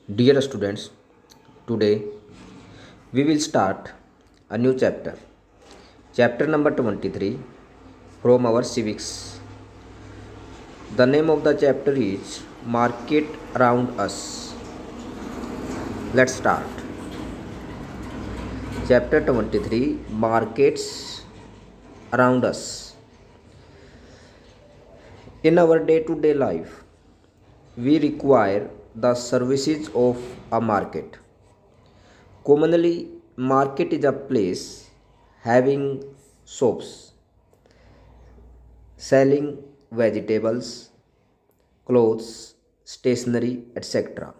Dear students, today we will start a new chapter. Chapter number 23 from our civics. The name of the chapter is Market Around Us. Let's start. Chapter 23 Markets Around Us. In our day to day life, we require the services of a market. Commonly, market is a place having shops selling vegetables, clothes, stationery, etc.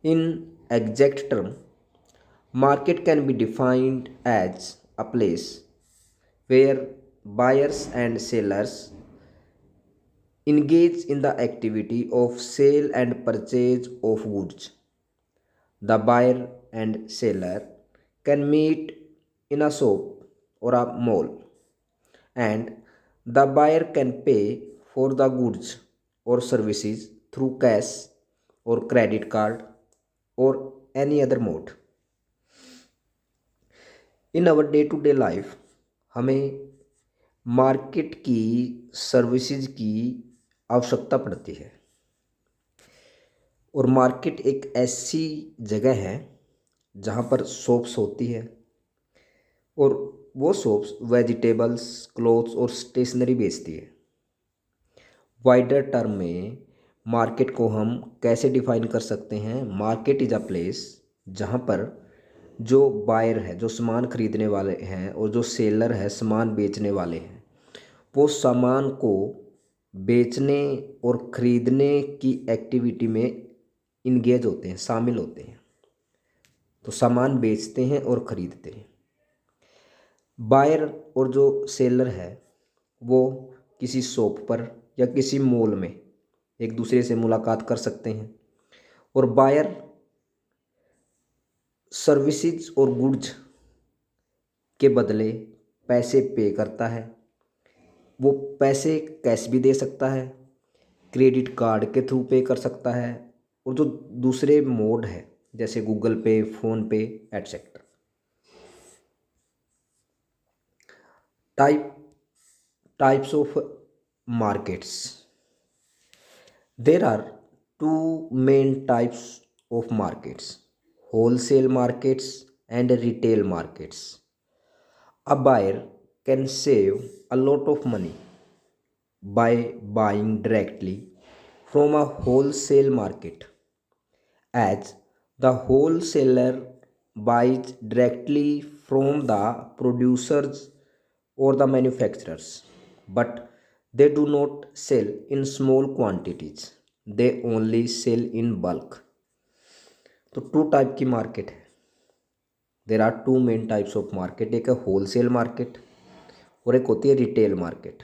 In exact term, market can be defined as a place where buyers and sellers engage in the activity of sale and purchase of goods. The buyer and seller can meet in a shop or a mall, and the buyer can pay for the goods or services through cash or credit card or any other mode. In our day to day life हमें market की services की आवश्यकता पड़ती है। और market एक ऐसी जगह है जहाँ पर शॉप्स होती है, और वो शॉप्स वेजिटेबल्स, क्लोथ्स और स्टेशनरी बेचती है। वाइडर टर्म में मार्केट को हम कैसे डिफाइन कर सकते हैं? मार्केट इज़ अ प्लेस जहाँ पर जो बायर है, जो सामान खरीदने वाले हैं, और जो सेलर है, सामान बेचने वाले हैं, वो सामान को बेचने और ख़रीदने की एक्टिविटी में इंगेज होते हैं, शामिल होते हैं। तो सामान बेचते हैं और ख़रीदते हैं। बायर और जो सेलर है वो किसी शॉप पर या किसी मॉल में एक दूसरे से मुलाकात कर सकते हैं, और बायर सर्विसेज और गुड्स के बदले पैसे पे करता है। वो पैसे कैश भी दे सकता है, क्रेडिट कार्ड के थ्रू पे कर सकता है, और जो दूसरे मोड है जैसे गूगल पे, फ़ोन पे etcetera. Types of markets. There are two main types of markets: wholesale markets and retail markets. A buyer can save a lot of money by buying directly from a wholesale market, as the wholesaler buys directly from the producers or the manufacturers, but they do not sell in small quantities, they only sell in bulk. तो two type की market है। There are two main types of market. एक है wholesale market और एक होती है retail market.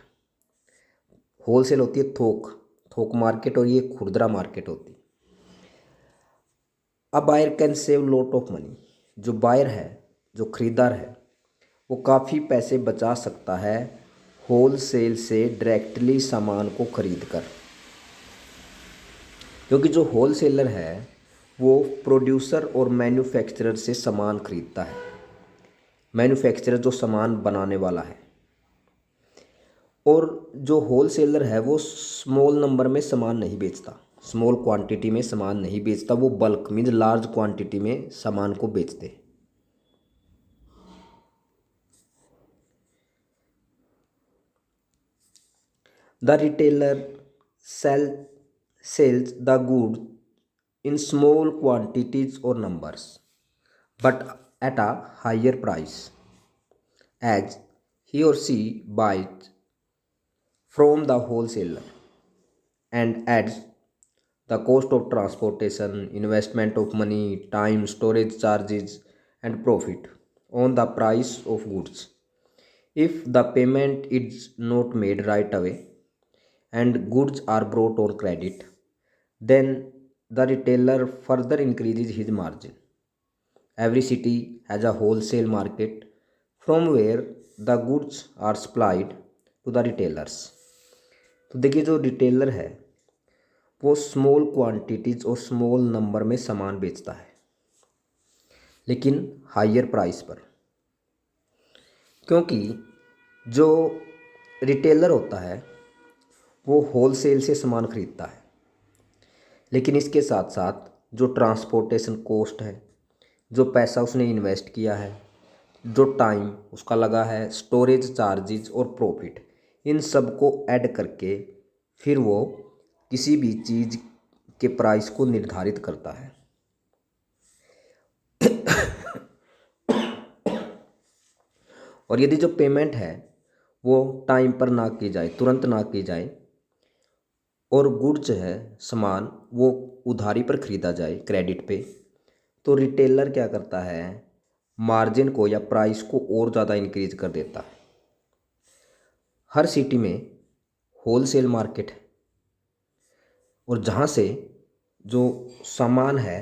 Wholesale होती है थोक थोक मार्केट, और ये खुदरा मार्केट होती है। A buyer can save lot of money. जो बायर है, जो खरीदार है, वो काफ़ी पैसे बचा सकता है होलसेल से डायरेक्टली सामान को खरीद कर, क्योंकि जो होलसेलर है वो प्रोड्यूसर और मैन्युफैक्चरर से सामान खरीदता है। मैन्युफैक्चरर जो सामान बनाने वाला है, और जो होलसेलर है वो स्मॉल नंबर में सामान नहीं बेचता, स्मॉल क्वांटिटी में सामान नहीं बेचता, वो बल्क मीन्स लार्ज क्वांटिटी में सामान को बेचते हैं। The retailer sells the goods in small quantities or numbers, but at a higher price, as he or she buys from the wholesaler and adds the cost of transportation, investment of money, time, storage charges, and profit on the price of goods. If the payment is not made right away and goods are brought on credit, then the retailer further increases his margin. Every city has a wholesale market from where the goods are supplied to the retailers. तो देखिए, जो retailer है वो small quantities और small number में सामान बेचता है, लेकिन हायर प्राइस पर। क्योंकि जो रिटेलर होता है वो होलसेल से सामान खरीदता है, लेकिन इसके साथ साथ जो ट्रांसपोर्टेशन कॉस्ट है, जो पैसा उसने इन्वेस्ट किया है, जो टाइम उसका लगा है, स्टोरेज चार्जेस और प्रॉफिट, इन सब को ऐड करके फिर वो किसी भी चीज़ के प्राइस को निर्धारित करता है। और यदि जो पेमेंट है वो टाइम पर ना की जाए, तुरंत ना की जाए, और गुड्स है, सामान, वो उधारी पर ख़रीदा जाए क्रेडिट पे, तो रिटेलर क्या करता है, मार्जिन को या प्राइस को और ज़्यादा इंक्रीज कर देता है। हर सिटी में होलसेल मार्केट है, और जहाँ से जो सामान है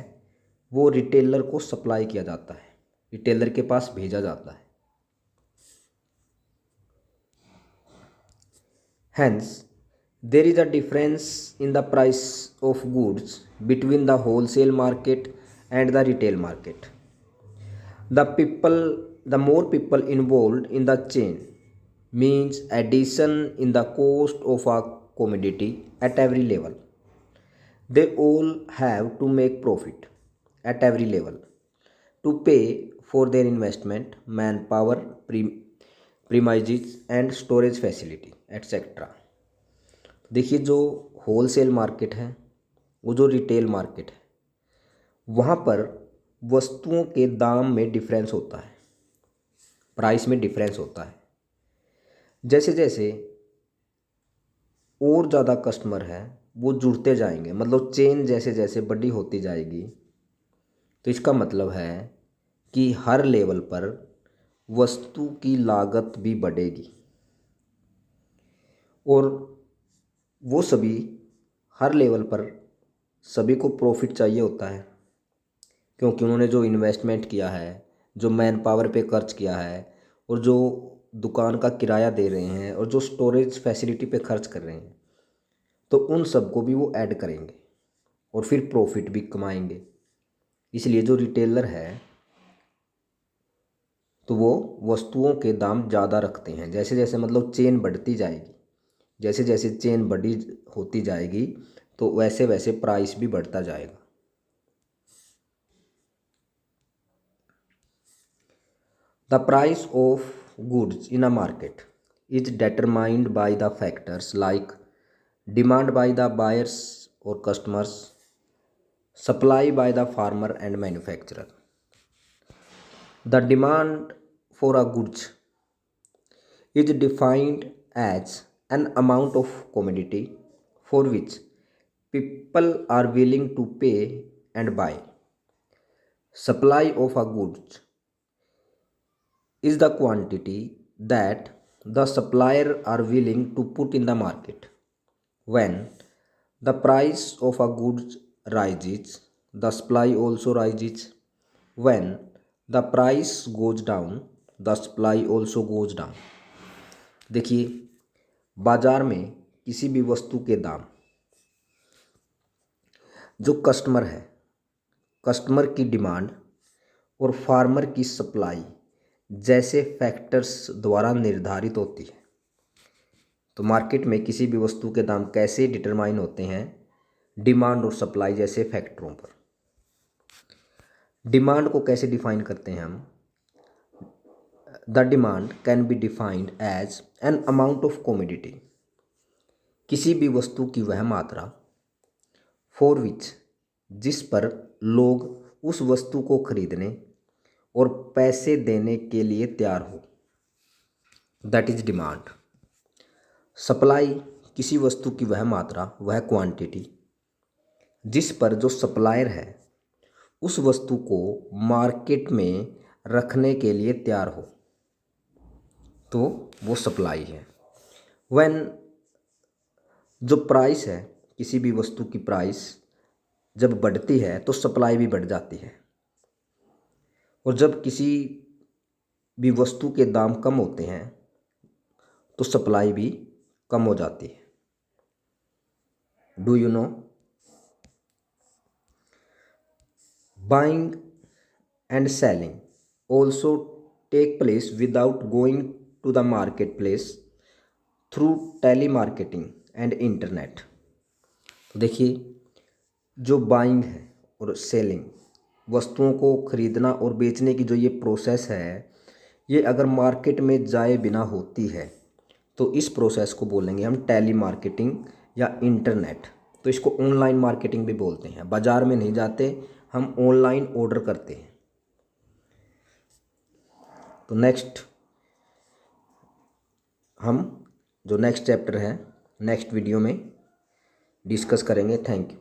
वो रिटेलर को सप्लाई किया जाता है, रिटेलर के पास भेजा जाता है। Hence, there is a difference in the price of goods between the wholesale market and the retail market. The more people involved in the chain means addition in the cost of a commodity at every level. They all have to make profit at every level to pay for their investment, manpower, premises and storage facility, etc. देखिए, जो wholesale market है, वो जो retail market है, वहाँ पर वस्तुओं के दाम में डिफरेंस होता है, प्राइस में डिफरेंस होता है। जैसे जैसे और ज़्यादा कस्टमर है वो जुड़ते जाएंगे, मतलब चेन जैसे जैसे बड़ी होती जाएगी, तो इसका मतलब है कि हर लेवल पर वस्तु की लागत भी बढ़ेगी, और वो सभी हर लेवल पर सभी को प्रॉफिट चाहिए होता है, क्योंकि उन्होंने जो इन्वेस्टमेंट किया है, जो मैन पावर पे खर्च किया है, और जो दुकान का किराया दे रहे हैं, और जो स्टोरेज फैसिलिटी पे खर्च कर रहे हैं, तो उन सबको भी वो ऐड करेंगे और फिर प्रॉफिट भी कमाएंगे। इसलिए जो रिटेलर है तो वो वस्तुओं के दाम ज़्यादा रखते हैं। जैसे जैसे मतलब चेन बढ़ती जाएगी, जैसे जैसे चेन बड़ी होती जाएगी, तो वैसे वैसे प्राइस भी बढ़ता जाएगा। The price of goods in a market is determined by the factors like demand by the buyers or customers, supply by the farmer and manufacturer. The demand for a goods is defined as an amount of commodity for which people are willing to pay and buy. Supply of a goods is the quantity that the supplier are willing to put in the market. When the price of a goods rises, the supply also rises. When the price goes down, the supply also goes down. देखिए, बाजार में किसी भी वस्तु के दाम, जो customer है, कस्टमर की डिमांड और फार्मर की सप्लाई जैसे फैक्टर्स द्वारा निर्धारित होती है। तो मार्केट में किसी भी वस्तु के दाम कैसे डिटरमाइन होते हैं? डिमांड और सप्लाई जैसे फैक्टरों पर। डिमांड को कैसे डिफाइन करते हैं हम? The demand can be defined as an amount of commodity, किसी भी वस्तु की वह मात्रा, फॉर विच, जिस पर लोग उस वस्तु को खरीदने और पैसे देने के लिए तैयार हो, दैट इज डिमांड। सप्लाई, किसी वस्तु की वह मात्रा, वह क्वांटिटी, जिस पर जो सप्लायर है उस वस्तु को मार्केट में रखने के लिए तैयार हो, तो वो सप्लाई है। व्हेन, जो प्राइस है, किसी भी वस्तु की प्राइस जब बढ़ती है तो सप्लाई भी बढ़ जाती है, और जब किसी भी वस्तु के दाम कम होते हैं तो सप्लाई भी कम हो जाती है। Do you know Buying and selling also take place without going to the marketplace through telemarketing and internet। तो देखिए, जो बाइंग है और सेलिंग, वस्तुओं को खरीदना और बेचने की जो ये प्रोसेस है, ये अगर मार्केट में जाए बिना होती है तो इस प्रोसेस को बोलेंगे हम टेली मार्केटिंग या इंटरनेट। तो इसको ऑनलाइन मार्केटिंग भी बोलते हैं। बाज़ार में नहीं जाते, हम ऑनलाइन ऑर्डर करते हैं। तो नेक्स्ट हम जो नेक्स्ट चैप्टर है नेक्स्ट वीडियो में डिस्कस करेंगे। Thank you.